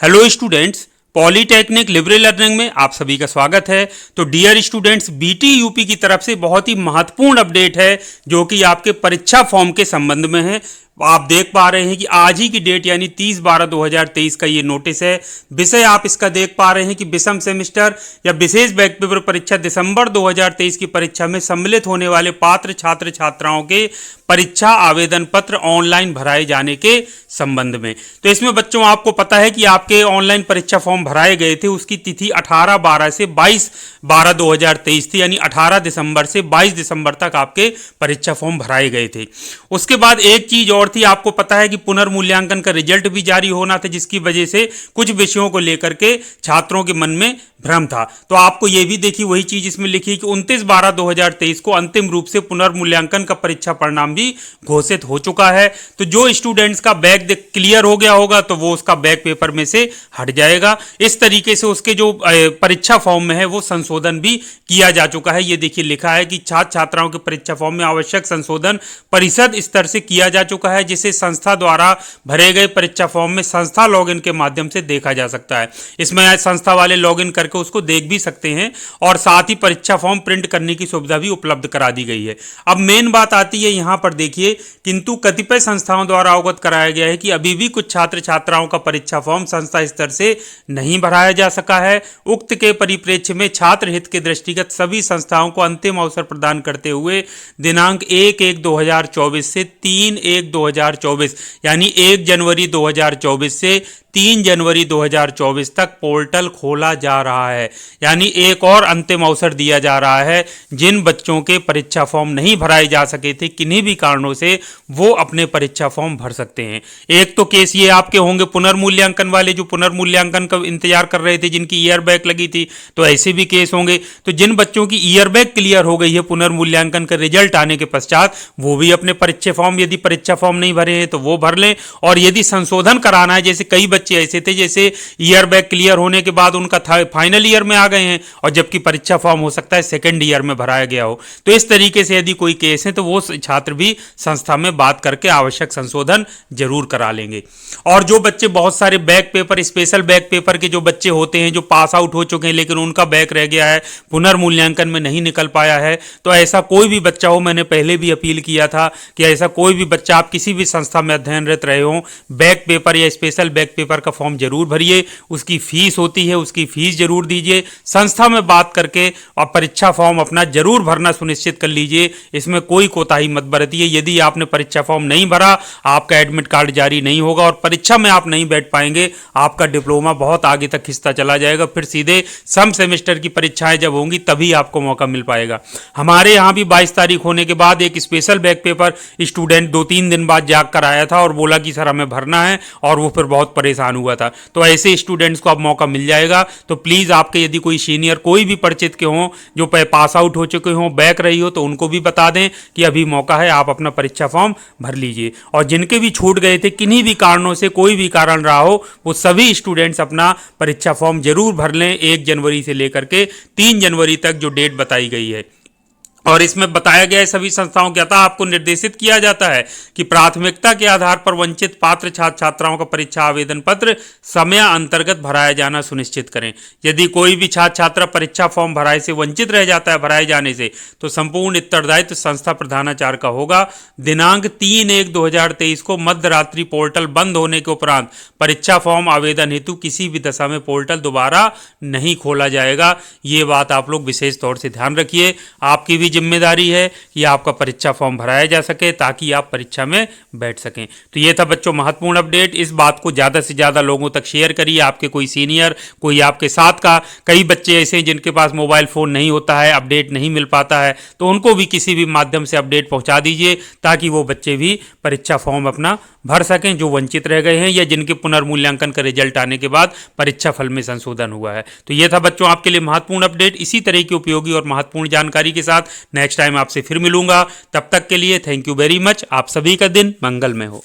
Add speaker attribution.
Speaker 1: Hello students, polytechnic liberal learning में आप सभी का स्वागत है। तो डियर स्टूडेंट्स, बीटी यूपी की तरफ से बहुत ही महत्वपूर्ण अपडेट है जो कि आपके परीक्षा फॉर्म के संबंध में है। आप देख पा रहे हैं कि आज ही की डेट यानी 30/12/2023 का ये नोटिस है। विषय आप इसका देख पा रहे हैं कि विषम सेमेस्टर या विशेष बैक पेपर परीक्षा दिसंबर 2023 की परीक्षा में सम्मिलित होने वाले पात्र छात्र छात्राओं के परीक्षा आवेदन पत्र ऑनलाइन भराए जाने के संबंध में। तो इसमें बच्चों आपको पता है कि आपके ऑनलाइन परीक्षा फॉर्म भराए गए थे, उसकी तिथि 18/12 से 22/12/2023 थी, यानी 18 दिसंबर से 22 दिसंबर तक आपके परीक्षा फॉर्म भराए गए थे। उसके बाद एक चीज और थी, आपको पता है कि पुनर्मूल्यांकन का रिजल्ट भी जारी होना था, जिसकी वजह से कुछ विषयों को लेकर के छात्रों के मन में भ्रम था। तो आपको यह भी देखिए वही चीज इसमें लिखी कि 29/12/2023 को अंतिम रूप से पुनर्मूल्यांकन का परीक्षा परिणाम भी घोषित हो चुका है। तो जो स्टूडेंट्स का बैक क्लियर हो गया होगा तो वो उसका बैक पेपर में से हट जाएगा। इस तरीके से उसके जो परीक्षा फॉर्म में है वो संशोधन भी किया जा चुका है। ये देखिए लिखा है कि छात्र छात्राओं के परीक्षा फॉर्म में आवश्यक संशोधन परिषद स्तर से किया जा चुका है, जिसे संस्था द्वारा भरे गए परीक्षा फॉर्म में संस्था लॉगिन के माध्यम से देखा जा सकता है। इसमें संस्था वाले लॉगिन करके उसको देख भी सकते हैं और साथ ही परीक्षा फॉर्म प्रिंट करने की सुविधा भी उपलब्ध करा दी गई है। अब मेन बात आती है यहां पर देखिए, किंतु कतिपय संस्थाओं द्वारा अवगत कराया गया है कि अभी भी कुछ छात्र छात्राओं का परीक्षा फॉर्म संस्था स्तर से नहीं भराया जा सका है। उक्त के परिप्रेक्ष्य में छात्र हित के दृष्टिगत सभी संस्थाओं को अंतिम अवसर प्रदान करते हुए दिनांक 1/1/2024 से 3/1/2024 यानी 1 जनवरी 2024 से 3 जनवरी 2024 तक पोर्टल खोला जा रहा है। यानी एक और अंतिम अवसर दिया जा रहा है। जिन बच्चों के परीक्षा फॉर्म नहीं भराए जा सके थे किन्हीं भी कारणों से, वो अपने परीक्षा फॉर्म भर सकते हैं। एक तो केस ये आपके होंगे पुनर्मूल्यांकन वाले, जो पुनर्मूल्यांकन का इंतजार कर रहे थे, जिनकी ईयर बैक लगी थी, तो ऐसे भी केस होंगे। तो जिन बच्चों की ईयर बैक क्लियर हो गई है पुनर्मूल्यांकन का रिजल्ट आने के पश्चात, वो भी अपने परीक्षा फॉर्म, यदि परीक्षा फॉर्म नहीं भरे हैं तो वो भर लें। और यदि संशोधन कराना है, जैसे कई बच्चे ऐसे थे जैसे ईयर बैक क्लियर होने के बाद उनका फाइनल ईयर में आ गए हैं और जबकि परीक्षा फॉर्म हो सकता है सेकंड ईयर में भराया गया हो, तो इस तरीके से यदि कोई केस है तो वो छात्र भी संस्था में बात करके आवश्यक संशोधन जरूर करा लेंगे। और जो बच्चे बहुत सारे back paper, special back paper के जो बच्चे होते हैं, जो पास आउट हो चुके हैं लेकिन उनका बैक रह गया है, पुनर्मूल्यांकन में नहीं निकल पाया है, तो ऐसा कोई भी बच्चा हो, मैंने पहले भी अपील किया था कि ऐसा कोई भी बच्चा, आप किसी भी संस्था में अध्ययनरत रहे हो, बैक पेपर या स्पेशल बैक पेपर का फॉर्म जरूर भरिए। उसकी फीस होती है, उसकी फीस जरूर दीजिए। संस्था में बात करके और परीक्षा फॉर्म अपना जरूर भरना सुनिश्चित कर लीजिए। इसमें कोई कोताही मत बरतिए। यदि आपने परीक्षा फॉर्म नहीं भरा, आपका एडमिट कार्ड जारी नहीं होगा और परीक्षा में आप नहीं बैठ पाएंगे। आपका डिप्लोमा बहुत आगे तक खिंचता चला जाएगा। फिर सीधे सम सेमेस्टर की परीक्षाएं जब होंगी तभी आपको मौका मिल पाएगा। हमारे यहाँ भी 22 तारीख होने के बाद एक स्पेशल बैक पेपर स्टूडेंट 2-3 दिन बाद जाग कर आया था और बोला कि सर हमें भरना है, और वो फिर बहुत परेशान हुआ था। तो ऐसे स्टूडेंट्स को अब मौका मिल जाएगा। तो प्लीज आपके यदि कोई सीनियर, कोई भी परिचित के हों जो पास आउट हो चुके हों, बैक रही हो, तो उनको भी बता दें कि अभी मौका है, आप अपना परीक्षा फॉर्म भर लीजिए। और जिनके भी छूट गए थे किन्हीं भी कारणों से, कोई भी कारण रहा हो, वो सभी स्टूडेंट्स अपना परीक्षा फॉर्म जरूर भर लें 1 जनवरी से लेकर के 3 जनवरी तक जो डेट बताई गई है। और इसमें बताया गया है सभी संस्थाओं के अतः आपको निर्देशित किया जाता है कि प्राथमिकता के आधार पर वंचित पात्र छात्र छात्राओं का परीक्षा आवेदन पत्र समय अंतर्गत भराया जाना सुनिश्चित करें। यदि कोई भी छात्र छात्रा परीक्षा फॉर्म भराए से वंचित रह जाता है भराए जाने से, तो संपूर्ण उत्तरदायित्व संस्था प्रधानाचार्य का होगा। दिनांक 3/1/2023 को मध्य रात्रि पोर्टल बंद होने के उपरांत परीक्षा फॉर्म आवेदन हेतु किसी भी दशा में पोर्टल दोबारा नहीं खोला जाएगा। ये बात आप लोग विशेष तौर से ध्यान रखिए। आपकी भी जिम्मेदारी है कि आपका परीक्षा फॉर्म भराया जा सके ताकि आप परीक्षा में बैठ सकें। तो ये था बच्चों महत्वपूर्ण अपडेट। इस बात को ज़्यादा से ज़्यादा लोगों तक शेयर करिए। आपके कोई सीनियर, कोई आपके साथ का, कई बच्चे ऐसे हैं जिनके पास मोबाइल फ़ोन नहीं होता है, अपडेट नहीं मिल पाता है, तो उनको भी किसी भी माध्यम से अपडेट पहुंचा दीजिए ताकि वो बच्चे भी परीक्षा फॉर्म अपना भर सकें जो वंचित रह गए हैं या जिनके पुनर्मूल्यांकन का रिजल्ट आने के बाद परीक्षा फल में संशोधन हुआ है। तो ये था बच्चों आपके लिए महत्वपूर्ण अपडेट। इसी तरह की उपयोगी और महत्वपूर्ण जानकारी के साथ नेक्स्ट टाइम आपसे फिर मिलूंगा। तब तक के लिए थैंक यू वेरी मच। आप सभी का दिन मंगलमय हो।